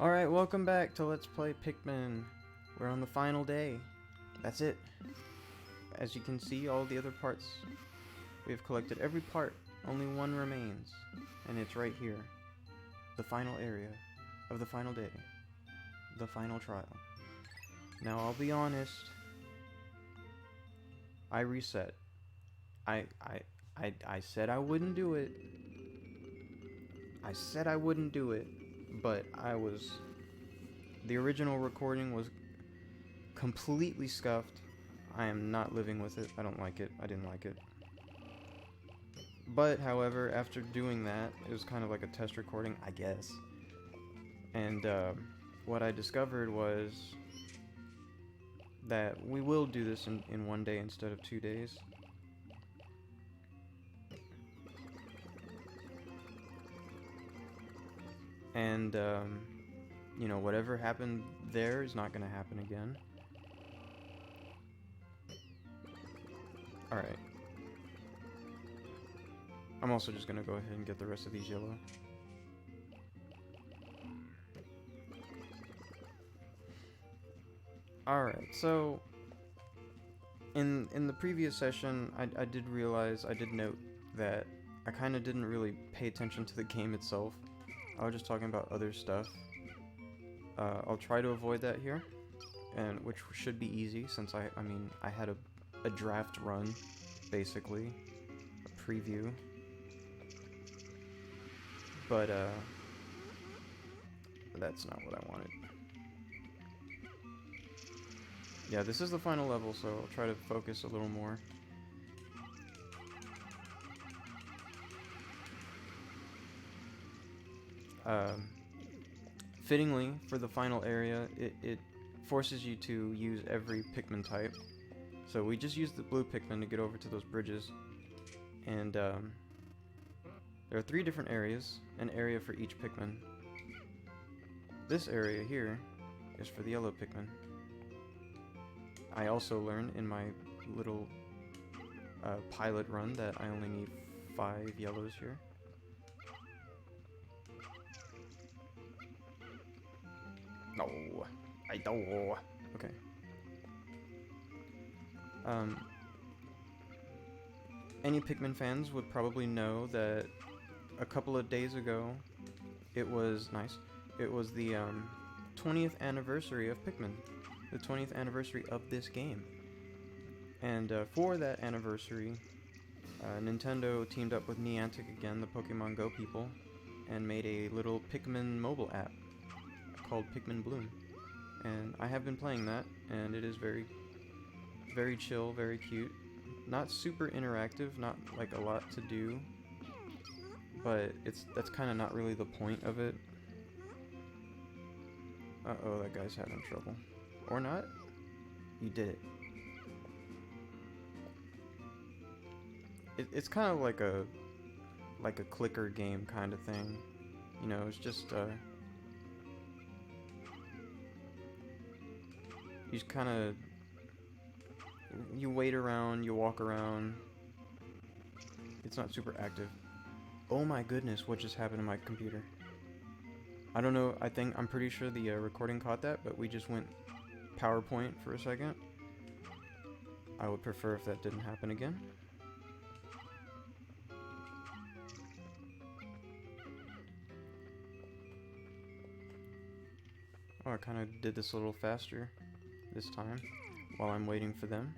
Alright, welcome back to Let's Play Pikmin. We're on the final day. That's it. As you can see, all the other parts, we have collected every part. Only one remains, and it's right here. The final area of the final day. The final trial. Now, I'll be honest. I reset. I said I wouldn't do it. I said I wouldn't do it. But the original recording was completely scuffed. I am not living with it. I don't like it. I didn't like it. But, however, after doing that, it was kind of like a test recording, I guess. And what I discovered was that we will do this in one day instead of 2 days. And, you know, whatever happened there is not going to happen again. Alright. I'm also just going to go ahead and get the rest of these yellow. Alright, so in the previous session, I did note that I kind of didn't really pay attention to the game itself. I was just talking about other stuff. I'll try to avoid that here, and which should be easy since I had a draft run, basically, a preview. But that's not what I wanted. Yeah, this is the final level, so I'll try to focus a little more. Fittingly, for the final area, it forces you to use every Pikmin type. So we just used the blue Pikmin to get over to those bridges. And there are 3 different areas, an area for each Pikmin. This area here is for the yellow Pikmin. I also learned in my little pilot run that I only need 5 yellows here. No, I don't. Okay. Any Pikmin fans would probably know that a couple of days ago, it was nice. It was the 20th anniversary of Pikmin, the 20th anniversary of this game. And for that anniversary, Nintendo teamed up with Niantic again, the Pokemon Go people, and made a little Pikmin mobile app called Pikmin Bloom. And I have been playing that, and it is very, very chill, very cute. Not super interactive, not like a lot to do, but that's kind of not really the point of it. Uh-oh, that guy's having trouble. Or not? You did it. It's kind of like a clicker game kind of thing. You know, it's just you just kind of, you wait around, you walk around. It's not super active. Oh my goodness, what just happened to my computer? I don't know, I'm pretty sure the recording caught that, but we just went PowerPoint for a second. I would prefer if that didn't happen again. Oh, I kind of did this a little faster this time, while I'm waiting for them.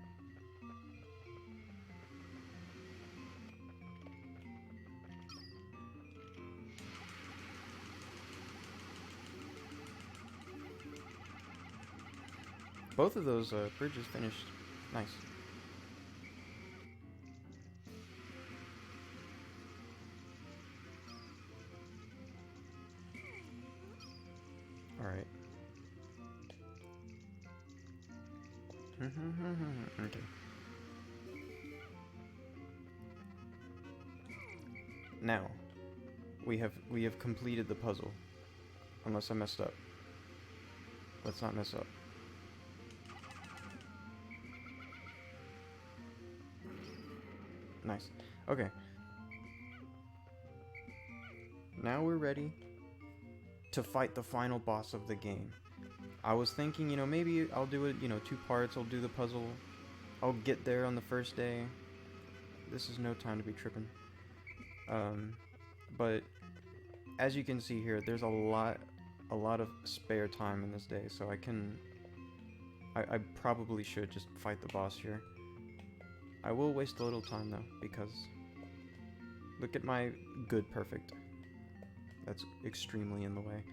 Both of those bridges finished. Nice. Alright. Okay. Now, we have completed the puzzle. Unless I messed up. Let's not mess up. Nice. Okay. Now we're ready to fight the final boss of the game. I was thinking, you know, maybe I'll do it, you know, 2 parts, I'll do the puzzle, I'll get there on the first day. This is no time to be tripping. But as you can see here, there's a lot of spare time in this day, so I probably should just fight the boss here. I will waste a little time though, because look at my good perfect. That's extremely in the way.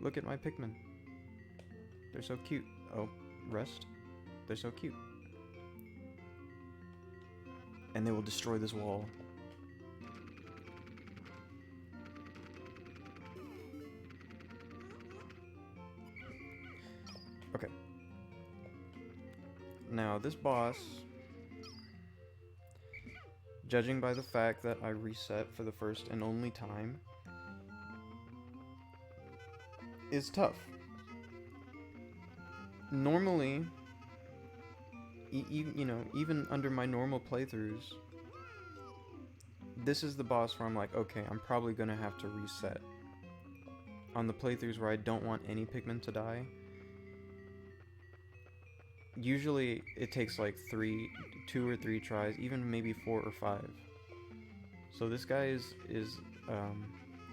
Look at my Pikmin. They're so cute. Oh, rest. They're so cute. And they will destroy this wall. Okay. Now, this boss, judging by the fact that I reset for the first and only time, is tough. Normally, you know, even under my normal playthroughs, this is the boss where I'm like, okay, I'm probably gonna have to reset. On the playthroughs where I don't want any Pikmin to die, usually it takes like 2 or 3 tries, even maybe 4 or 5. So this guy is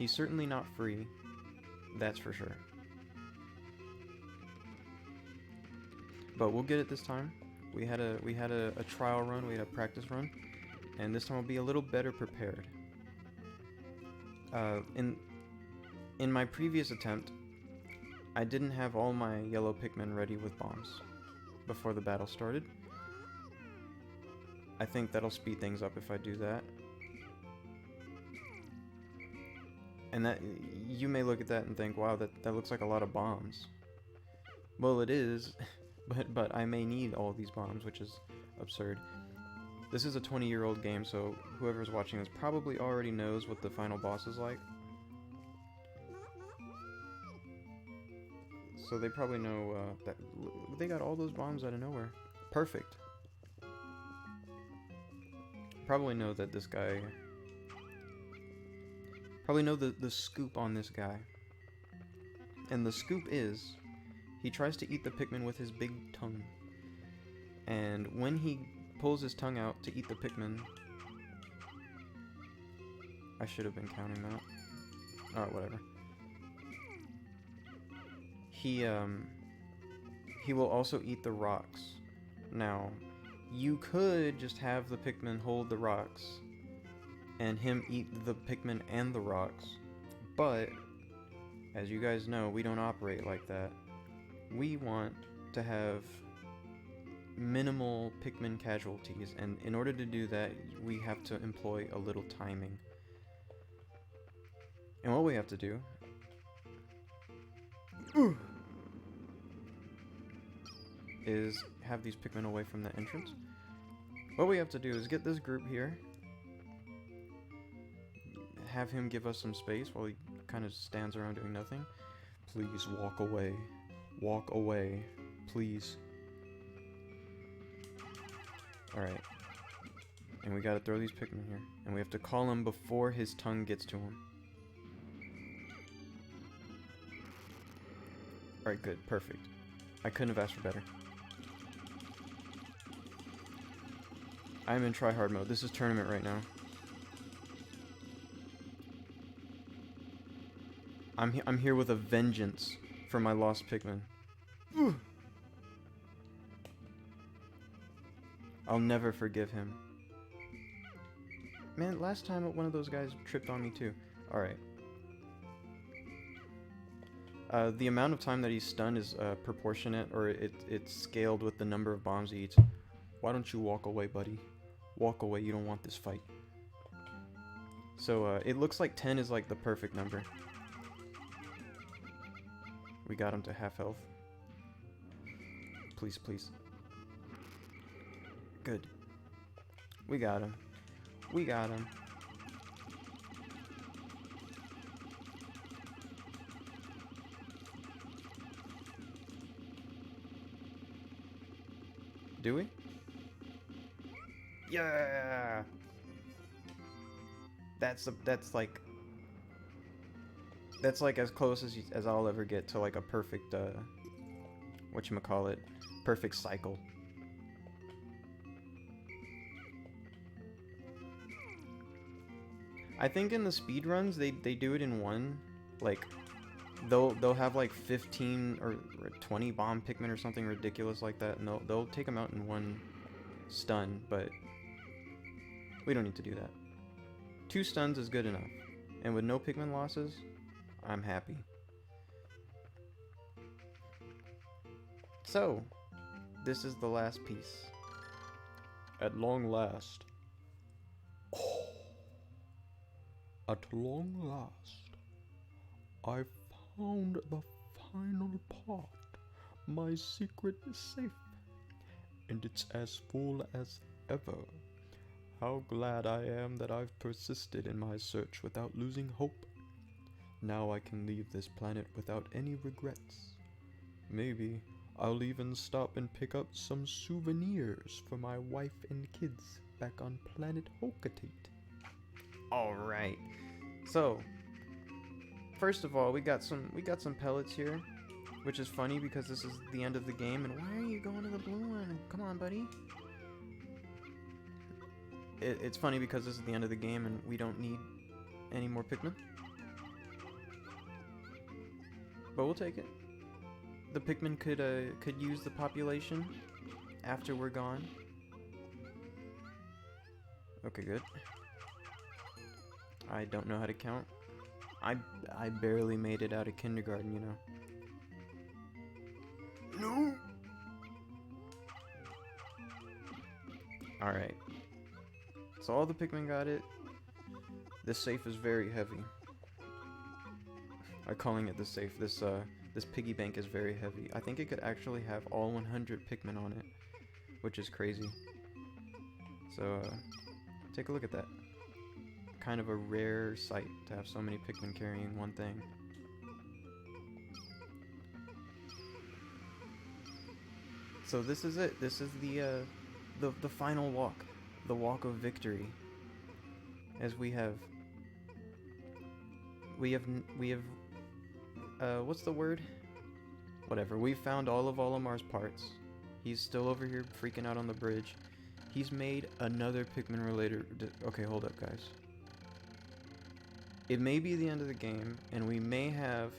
he's certainly not free, that's for sure. But we'll get it this time. We had a trial run, we had a practice run, and this time we'll be a little better prepared. In my previous attempt, I didn't have all my yellow Pikmin ready with bombs before the battle started. I think that'll speed things up if I do that. And that, you may look at that and think, wow, that looks like a lot of bombs. Well, it is, but I may need all these bombs, which is absurd. This is a 20-year-old game, so whoever's watching this probably already knows what the final boss is like. So they probably know that they got all those bombs out of nowhere. Perfect. Probably know that this guy... Probably know the scoop on this guy. And the scoop is, he tries to eat the Pikmin with his big tongue. And when he pulls his tongue out to eat the Pikmin... I should have been counting that. Alright, whatever. He will also eat the rocks. Now, you could just have the Pikmin hold the rocks and him eat the Pikmin and the rocks, but as you guys know, we don't operate like that. We want to have minimal Pikmin casualties, and in order to do that, we have to employ a little timing. And what we have to do is have these Pikmin away from the entrance. What we have to do is get this group here, have him give us some space while he kind of stands around doing nothing. Please walk away. Walk away. Please. Alright. And we gotta throw these Pikmin here. And we have to call him before his tongue gets to him. Alright, good. Perfect. I couldn't have asked for better. I'm in tryhard mode. This is tournament right now. I'm here with a vengeance for my lost Pikmin. I'll never forgive him. Man, last time one of those guys tripped on me too. Alright. The amount of time that he's stunned is proportionate, or it's scaled with the number of bombs he eats. Why don't you walk away, buddy? Walk away, you don't want this fight. So, it looks like 10 is like the perfect number. We got him to half health. Please, please. Good. We got him. We got him. Do we? Yeah. That's like That's like as close as I'll ever get to like a perfect, whatchamacallit, perfect cycle. I think in the speed runs they do it in one, like they'll have like 15 or 20 bomb Pikmin or something ridiculous like that, and they'll take them out in one stun, but we don't need to do that. 2 stuns is good enough, and with no Pikmin losses, I'm happy. So, this is the last piece. At long last. Oh. At long last, I found the final part, my secret safe, and it's as full as ever. How glad I am that I've persisted in my search without losing hope. Now I can leave this planet without any regrets. Maybe I'll even stop and pick up some souvenirs for my wife and kids back on planet Hokatate. Alright, so first of all, we got some pellets here, which is funny because this is the end of the game, and why are you going to the blue one? Come on, buddy. It's funny because this is the end of the game and we don't need any more Pikmin. But we'll take it. The Pikmin could use the population after we're gone. Okay, good. I don't know how to count. I barely made it out of kindergarten, you know. No. Alright. So all the Pikmin got it. This safe is very heavy. I'm calling it the safe. This piggy bank is very heavy. I think it could actually have all 100 Pikmin on it, which is crazy. So take a look at that. Kind of a rare sight to have so many Pikmin carrying one thing. So this is it. This is the final walk, the walk of victory. As we have what's the word? Whatever. We found all of Olimar's parts. He's still over here freaking out on the bridge. He's made another Pikmin related. Okay, hold up, guys. It may be the end of the game, and we may have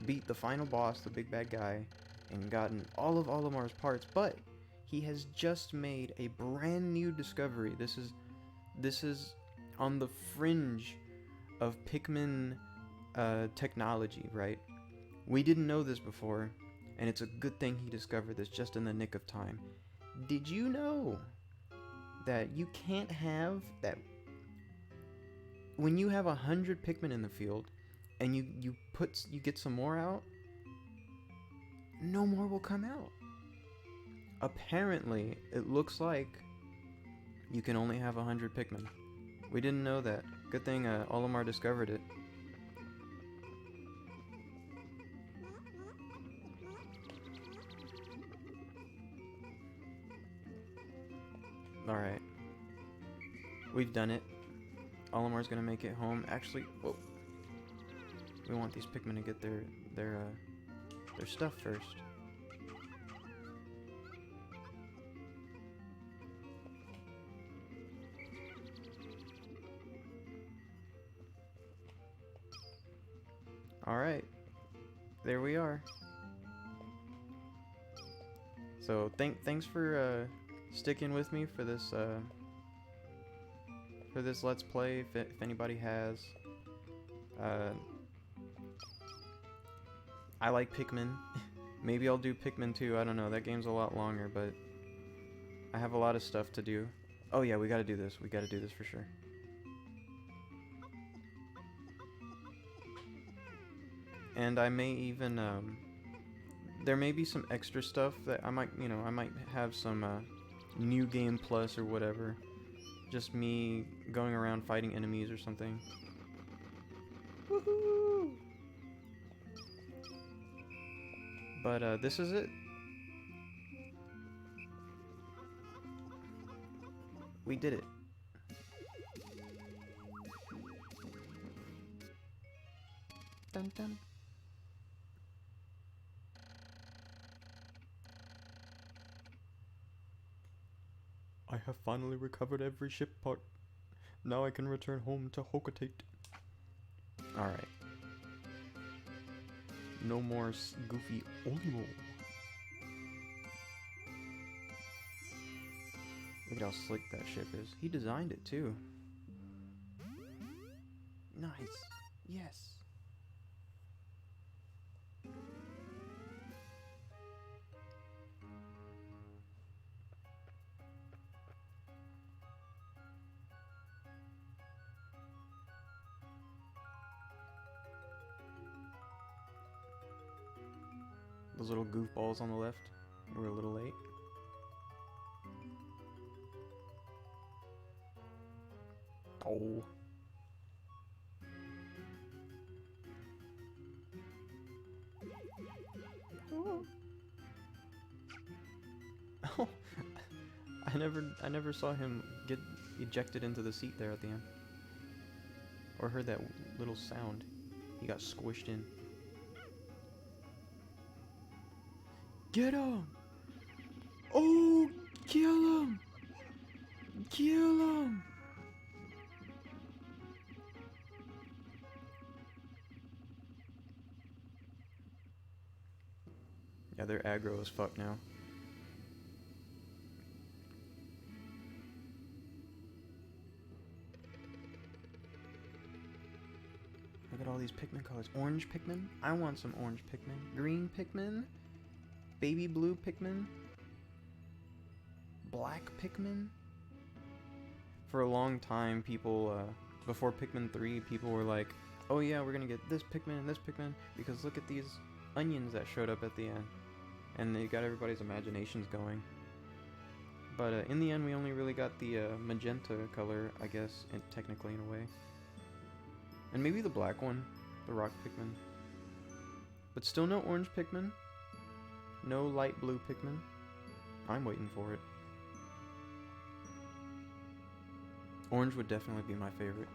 beat the final boss, the big bad guy, and gotten all of Olimar's parts, but he has just made a brand new discovery. This is on the fringe of Pikmin technology, right? We didn't know this before, and it's a good thing he discovered this just in the nick of time. Did you know that you can't have that when you have 100 Pikmin in the field and you get some more out, no more will come out? Apparently, it looks like you can only have 100 Pikmin. We didn't know that. Good thing Olimar discovered it. Alright. We've done it. Olimar's gonna make it home. Actually, whoa. We want these Pikmin to get their stuff first. Alright. There we are. So thanks for sticking with me for this Let's Play, if anybody has. I like Pikmin. Maybe I'll do Pikmin 2, I don't know. That game's a lot longer, but I have a lot of stuff to do. Oh yeah, we gotta do this. We gotta do this for sure. And I may even, there may be some extra stuff that I might have some, New Game Plus or whatever. Just me going around fighting enemies or something. Woohoo! But, this is it. We did it. dun dun. I have finally recovered every ship part. Now I can return home to Hocotate. Alright. No more goofy Olimo. Look at how slick that ship is. He designed it too. Nice. Yes. Those little goofballs on the left. We're a little late. Oh. Oh. I never saw him get ejected into the seat there at the end. Or heard that little sound. He got squished in. Get him! Oh, kill him! Kill him! Yeah, they're aggro as fuck now. Look at all these Pikmin colors. Orange Pikmin? I want some orange Pikmin. Green Pikmin? Baby blue Pikmin? Black Pikmin? For a long time, people, before Pikmin 3, people were like, oh yeah, we're gonna get this Pikmin and this Pikmin, because look at these onions that showed up at the end. And they got everybody's imaginations going. But in the end, we only really got the magenta color, I guess, technically in a way. And maybe the black one, the rock Pikmin. But still no orange Pikmin. No light blue Pikmin. I'm waiting for it. Orange would definitely be my favorite.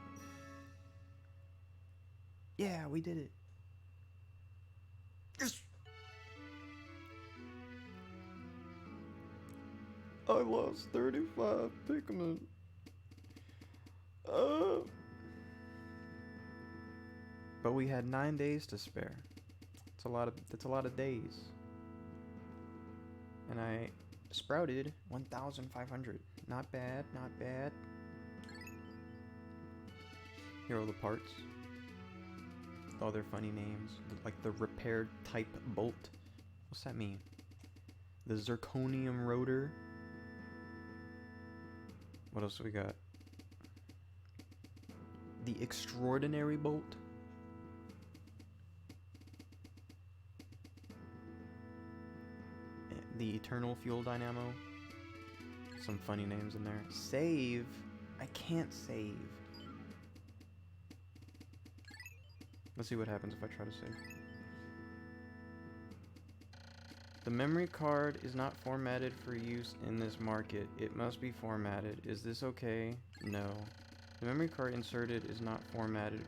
Yeah, we did it. Yes! I lost 35 Pikmin. But we had 9 days to spare. That's a lot of days. And I sprouted 1,500. Not bad, not bad. Here are all the parts. All their funny names. Like the repaired type bolt. What's that mean? The zirconium rotor. What else do we got? The extraordinary bolt. The eternal fuel dynamo. Some funny names in there. Save? I can't save. Let's see what happens if I try to save. The memory card is not formatted for use in this market. It must be formatted. Is this okay? No. The memory card inserted is not formatted.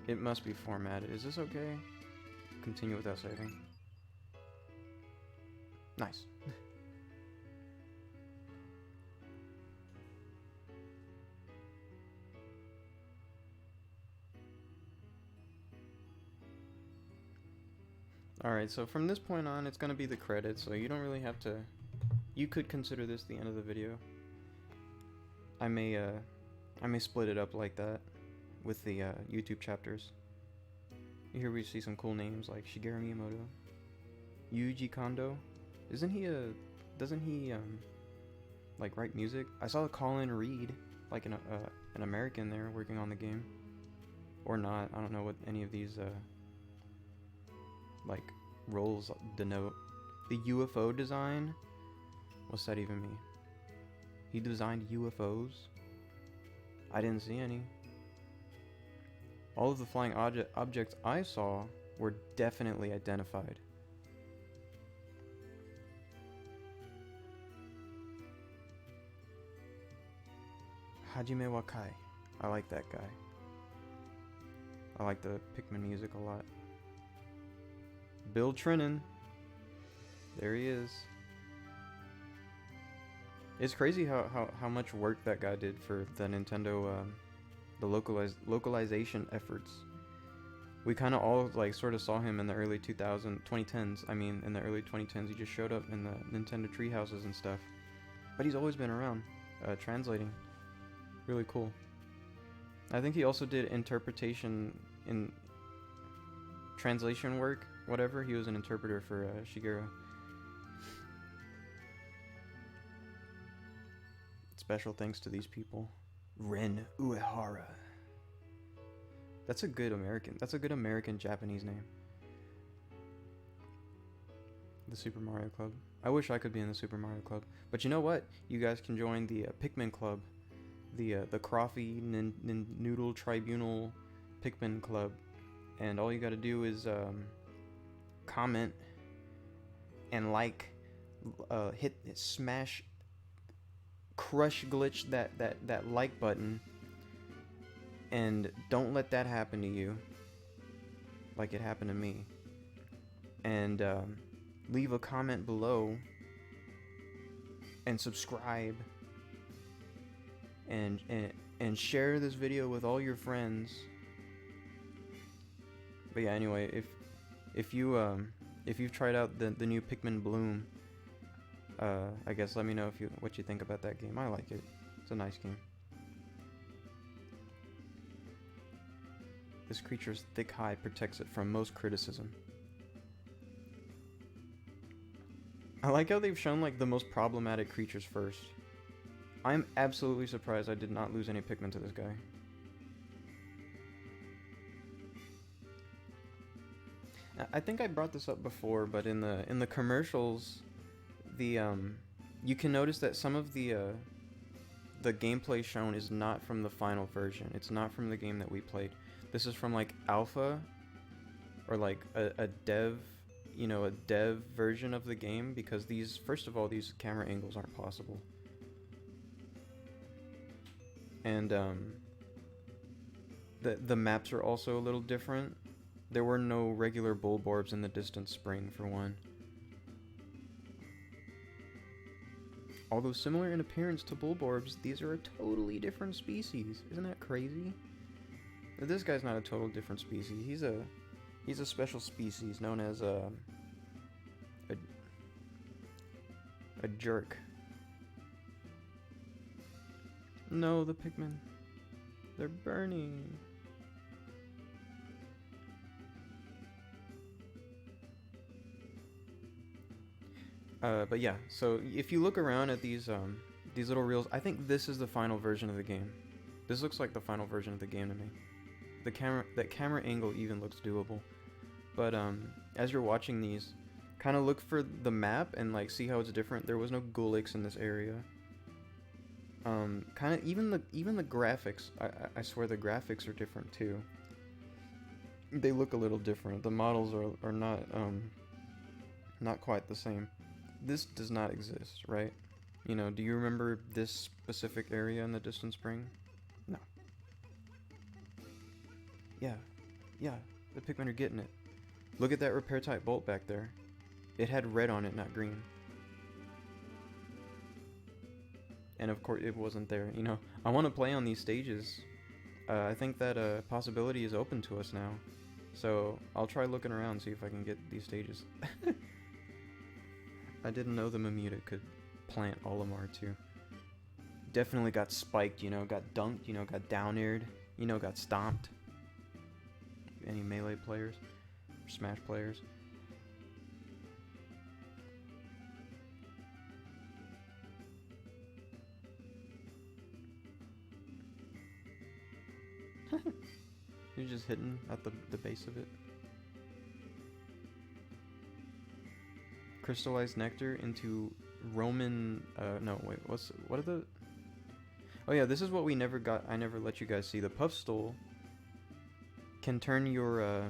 It must be formatted. Is this okay? Continue without saving. Nice. Alright, so from this point on, it's going to be the credits, so you don't really have to... You could consider this the end of the video. I may split it up like that with the YouTube chapters. Here we see some cool names like Shigeru Miyamoto, Yuji Kondo. Doesn't he like write music? I saw Colin Reed, like an American there working on the game, or not. I don't know what any of these like roles denote. The UFO design. What's that even mean? He designed UFOs? I didn't see any. All of the flying objects I saw were definitely identified. Hajime Wakai. I like that guy. I like the Pikmin music a lot. Bill Trinan. There he is. It's crazy how much work that guy did for the Nintendo, the localization efforts. We kind of all like sort of saw him in the early 2010s. I mean, in the early 2010s, he just showed up in the Nintendo treehouses and stuff. But he's always been around, translating. Really cool. I think he also did interpretation in translation work, whatever. He was an interpreter for Shigeru. Special thanks to these people. Ren Uehara. That's a good American Japanese name. The Super Mario Club. I wish I could be in the Super Mario Club. But you know what? You guys can join the Pikmin Club. The Coffee Noodle Tribunal Pikmin Club. And all you gotta do is comment and like, smash, crush glitch that like button, and don't let that happen to you like it happened to me. And leave a comment below and subscribe and share this video with all your friends. But yeah, anyway, if you've tried out the new Pikmin Bloom, I guess let me know what you think about that game. I like it. It's a nice game. This creature's thick hide protects it from most criticism. I like how they've shown like the most problematic creatures first. I'm absolutely surprised I did not lose any Pikmin to this guy. I think I brought this up before, but in the commercials, you can notice that some of the gameplay shown is not from the final version. It's not from the game that we played. This is from like alpha, or like a dev, a dev version of the game, because first of all, these camera angles aren't possible. And the maps are also a little different. There were no regular Bulborbs in the distant spring, for one. Although similar in appearance to Bulborbs, these are a totally different species. Isn't that crazy? This guy's not a total different species. He's a special species known as a jerk. No, the Pikmin. They're burning. But yeah, so if you look around at these little reels, I think this is the final version of the game. This looks like the final version of the game to me. That camera angle even looks doable. But as you're watching these, kind of look for the map and like see how it's different. There was no Gulix in this area. Kind of even the graphics. I swear the graphics are different too. They look a little different. The models are not quite the same. This does not exist, right? Do you remember this specific area in the distant spring? No. Yeah, the Pikmin are getting it. Look at that repair type bolt back there. It had red on it, not green. And of course it wasn't there. I want to play on these stages. I think that possibility is open to us now. So I'll try looking around, see if I can get these stages. I didn't know the Mamuta could plant Olimar too. Definitely got spiked, got dunked, got down-aired, got stomped. Any melee players? Or Smash players? You're just hitting at the base of it. Crystallized nectar into Roman, no, wait, what are the... Oh yeah, this is what we never got, I never let you guys see. The puff stool can turn your,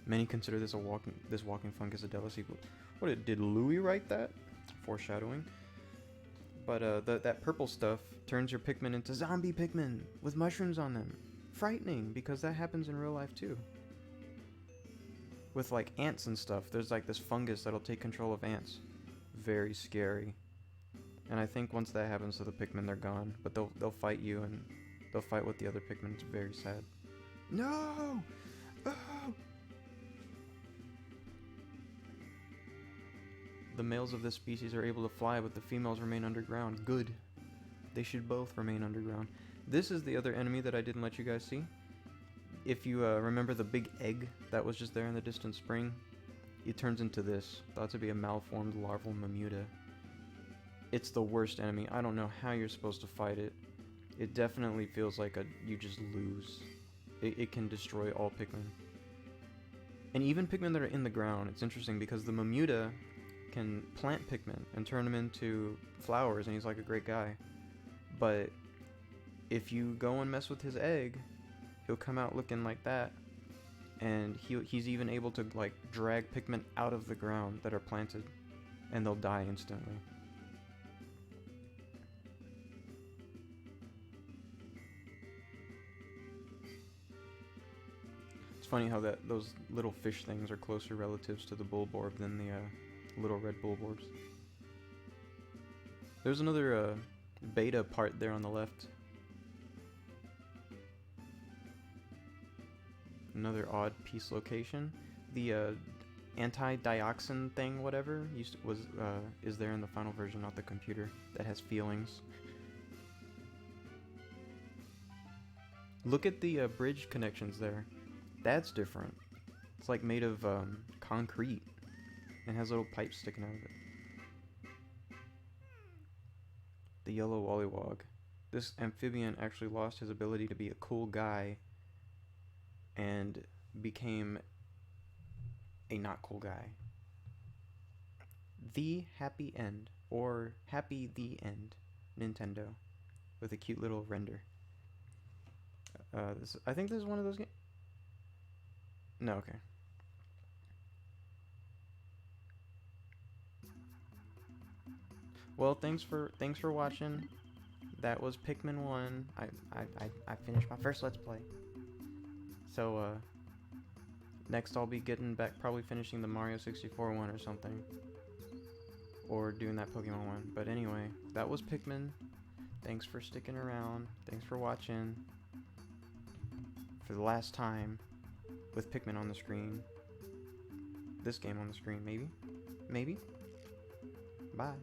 many consider this walking fungus a delicacy. What, did Louis write that? Foreshadowing. But, that purple stuff turns your Pikmin into zombie Pikmin with mushrooms on them. Frightening, because that happens in real life too. with like ants and stuff. There's like this fungus that'll take control of ants. Very scary. And I think once that happens to the Pikmin, they're gone. But they'll fight you, and they'll fight with the other Pikmin. It's very sad. No! Oh! The males of this species are able to fly, but the females remain underground. Good. They should both remain underground. This is the other enemy that I didn't let you guys see. If you remember the big egg that was just there in the distant spring, it turns into this, thought to be a malformed larval Mamuta. It's the worst enemy. I don't know how you're supposed to fight it. It definitely feels like you just lose. It can destroy all Pikmin. And even Pikmin that are in the ground. It's interesting because the Mamuta can plant Pikmin and turn them into flowers, and he's like a great guy. But if you go and mess with his egg, he'll come out looking like that. And he's even able to like drag Pikmin out of the ground that are planted, and they'll die instantly. It's funny how those little fish things are closer relatives to the Bulborb than the little red Bulborbs. There's another beta part there on the left. Another odd piece location. The anti-dioxin thing, whatever, is there in the final version, not the computer, that has feelings. Look at the bridge connections there. That's different. It's like made of concrete and has little pipes sticking out of it. The yellow Wollywog. This amphibian actually lost his ability to be a cool guy and became a not cool guy. The Happy End, or Happy the End, Nintendo, with a cute little render. I think this is one of those games. No, okay. Well, thanks for watching. That was Pikmin 1. I finished my first Let's Play. So, next I'll be getting back, probably finishing the Mario 64 one or something. Or doing that Pokemon one. But anyway, that was Pikmin. Thanks for sticking around. Thanks for watching. For the last time, with Pikmin on the screen. This game on the screen, maybe? Maybe? Bye.